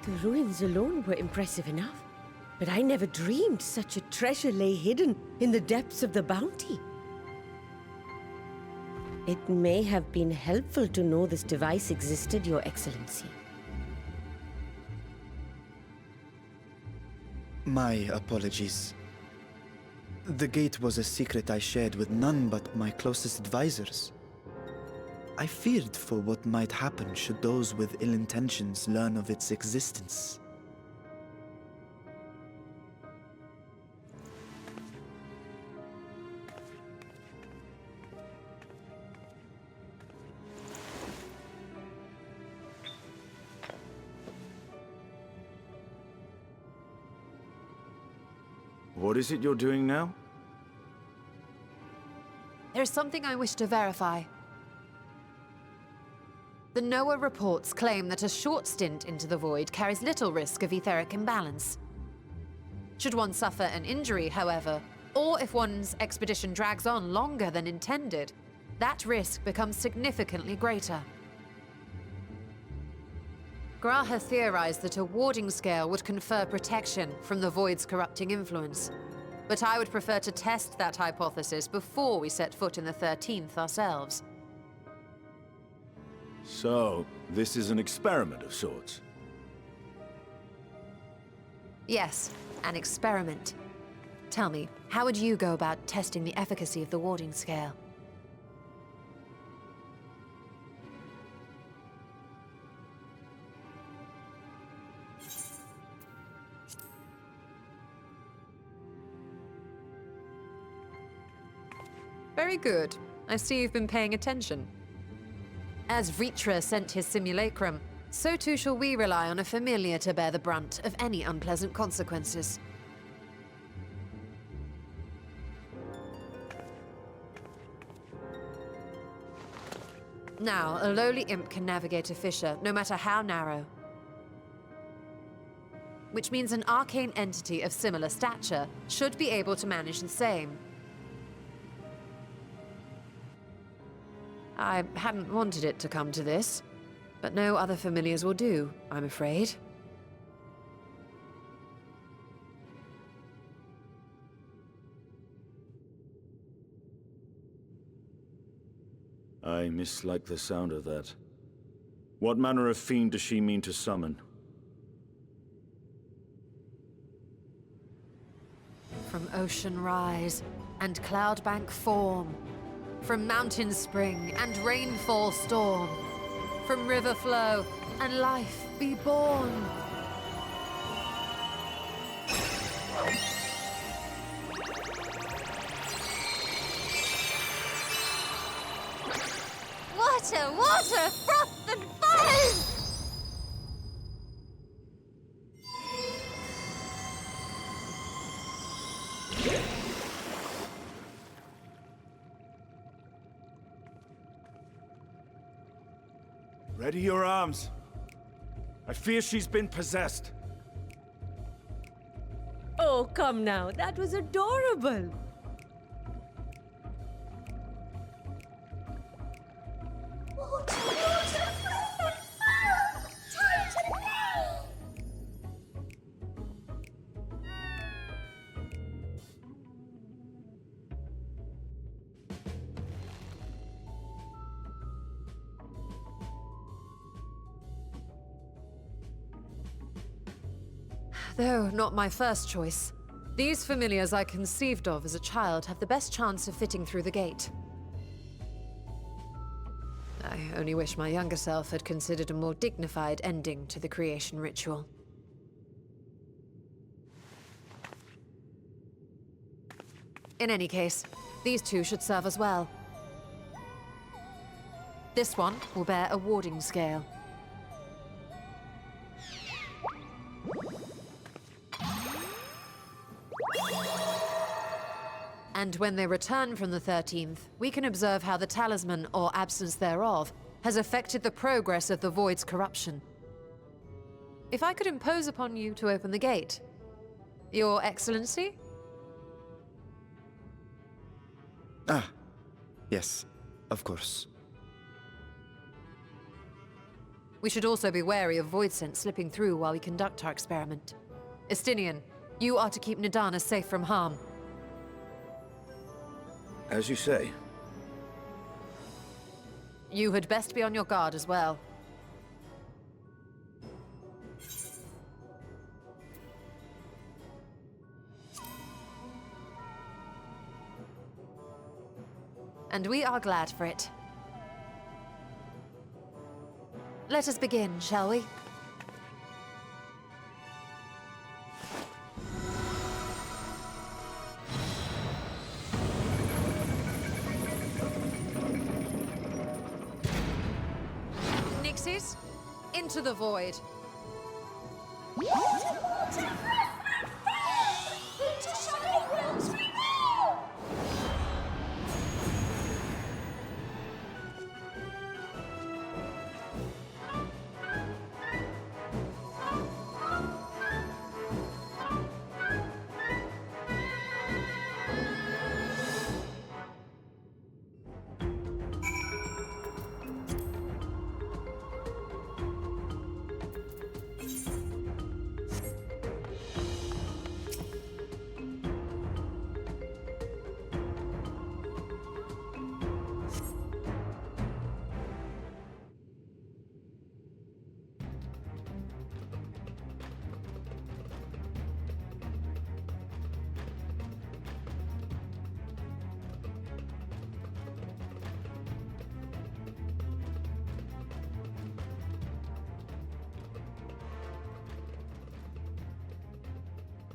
The ruins alone were impressive enough, but I never dreamed such a treasure lay hidden in the depths of the bounty. It may have been helpful to know this device existed, Your Excellency. My apologies. The gate was a secret I shared with none but my closest advisors. I feared for what might happen should those with ill intentions learn of its existence. What is it you're doing now? There's something I wish to verify. The NOAA reports claim that a short stint into the void carries little risk of etheric imbalance. Should one suffer an injury, however, or if one's expedition drags on longer than intended, that risk becomes significantly greater. Graha theorized that a warding scale would confer protection from the void's corrupting influence. But I would prefer to test that hypothesis before we set foot in the 13th ourselves. So, this is an experiment of sorts? Yes, an experiment. Tell me, how would you go about testing the efficacy of the warding scale? Very good. I see you've been paying attention. As Vritra sent his simulacrum, so too shall we rely on a familiar to bear the brunt of any unpleasant consequences. Now, a lowly imp can navigate a fissure, no matter how narrow. Which means an arcane entity of similar stature should be able to manage the same. I hadn't wanted it to come to this, but no other familiars will do, I'm afraid. I mislike the sound of that. What manner of fiend does she mean to summon? From ocean rise and cloudbank form, from mountain spring and rainfall storm, from river flow and life be born. Water, water, froth and foam! Ready your arms. I fear she's been possessed. Oh, come now. That was adorable. Water, water, froth and foam! Time to play! Though not my first choice. These familiars I conceived of as a child have the best chance of fitting through the gate. I only wish my younger self had considered a more dignified ending to the creation ritual. In any case, these two should serve us well. This one will bear a warding scale. And when they return from the 13th, we can observe how the talisman, or absence thereof, has affected the progress of the Void's corruption. If I could impose upon you to open the gate. Your Excellency? Ah, yes, of course. We should also be wary of void scent slipping through while we conduct our experiment. Estinian, you are to keep Nidana safe from harm. As you say. You had best be on your guard as well. And we are glad for it. Let us begin, shall we? Nixies, into the void.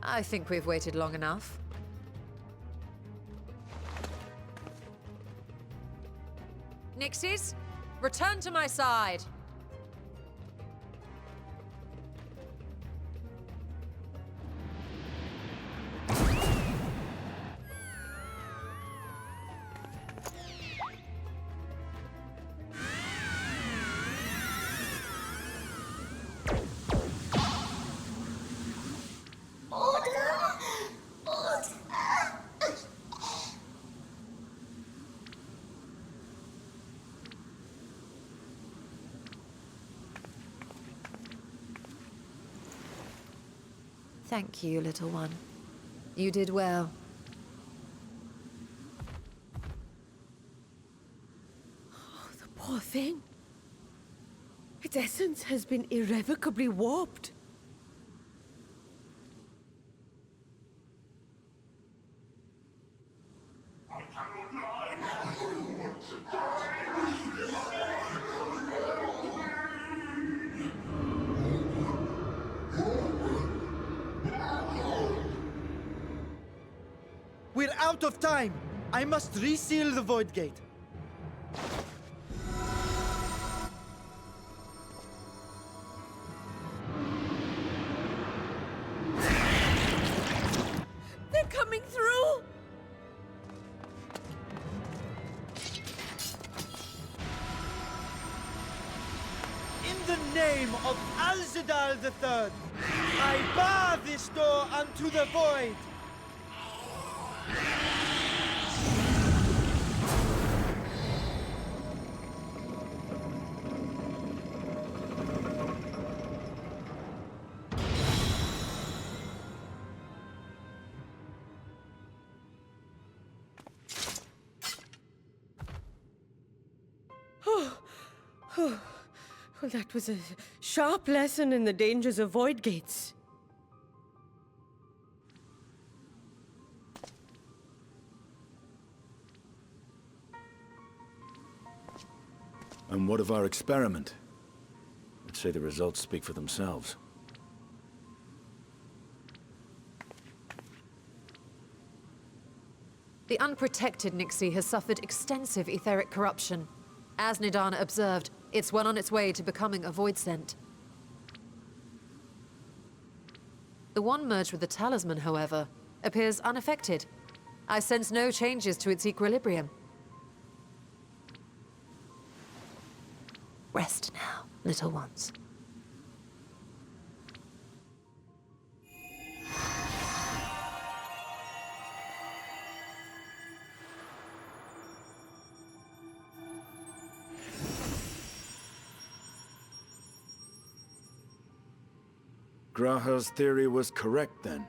I think we've waited long enough. Nixies, return to my side. Thank you, little one. You did well. Oh, the poor thing. Its essence has been irrevocably warped. We're out of time! I must reseal the void gate. They're coming through! In the name of Alzadal III, I bar this door unto the void! Well, that was a sharp lesson in the dangers of void gates. And what of our experiment? I'd say the results speak for themselves. The unprotected Nixie has suffered extensive etheric corruption. As Nidana observed, it's well on its way to becoming a void scent. The one merged with the talisman, however, appears unaffected. I sense no changes to its equilibrium. Rest now, little ones. Graha's theory was correct then.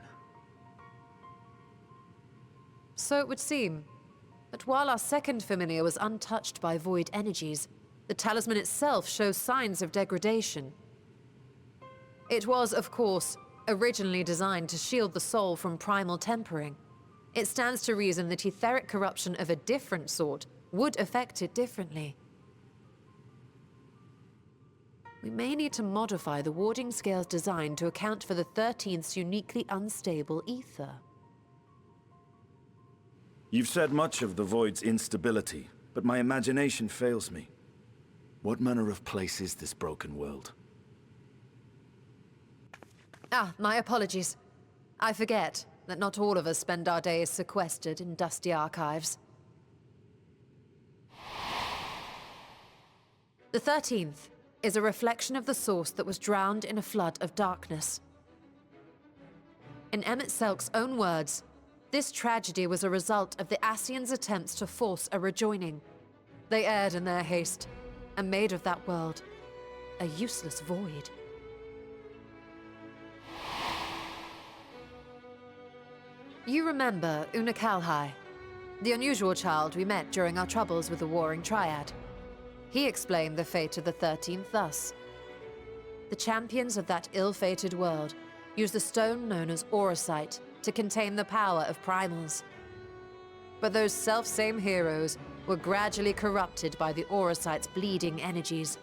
So it would seem. But while our second familiar was untouched by void energies, the talisman itself shows signs of degradation. It was, of course, originally designed to shield the soul from primal tempering. It stands to reason that etheric corruption of a different sort would affect it differently. We may need to modify the warding scale's design to account for the 13th's uniquely unstable ether. You've said much of the Void's instability, but my imagination fails me. What manner of place is this broken world? Ah, my apologies. I forget that not all of us spend our days sequestered in dusty archives. The 13th is a reflection of the source that was drowned in a flood of darkness. In Emmett Selk's own words, this tragedy was a result of the Ascians' attempts to force a rejoining. They erred in their haste, and made of that world a useless void. You remember Una Kalhai, the unusual child we met during our troubles with the Warring Triad. He explained the fate of the 13th thus. The champions of that ill-fated world used the stone known as Eorzea to contain the power of primals. But those self-same heroes were gradually corrupted by the Eorzea's bleeding energies,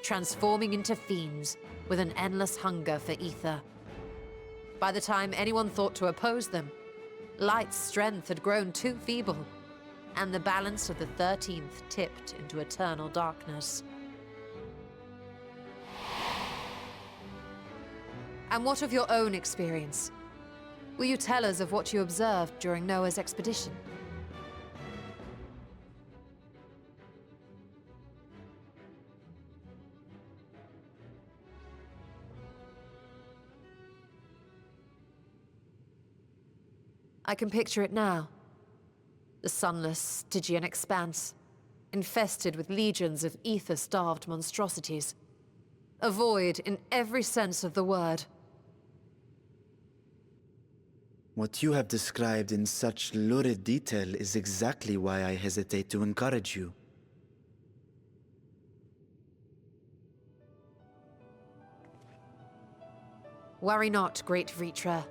transforming into fiends with an endless hunger for ether. By the time anyone thought to oppose them, Light's strength had grown too feeble, and the balance of the 13th tipped into eternal darkness. And what of your own experience? Will you tell us of what you observed during Noah's expedition? I can picture it now. The sunless, Stygian expanse, infested with legions of ether-starved monstrosities. A void in every sense of the word. What you have described in such lurid detail is exactly why I hesitate to encourage you. Worry not, great Vritra.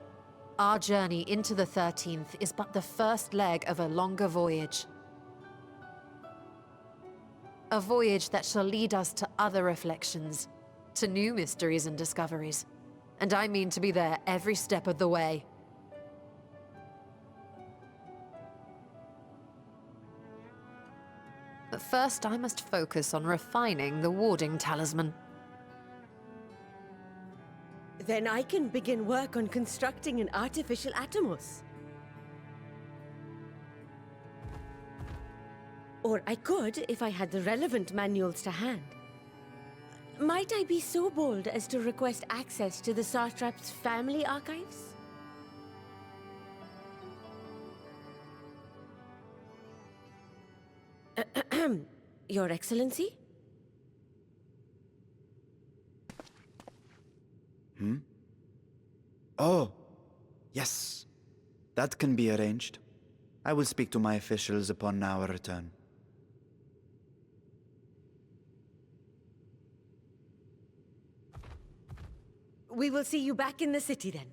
Our journey into the 13th is but the first leg of a longer voyage. A voyage that shall lead us to other reflections, to new mysteries and discoveries. And I mean to be there every step of the way. But first I must focus on refining the warding talisman. Then I can begin work on constructing an artificial Atomos. Or I could, if I had the relevant manuals to hand. Might I be so bold as to request access to the Satrap's family archives? Your Excellency? Oh, yes. That can be arranged. I will speak to my officials upon our return. We will see you back in the city then.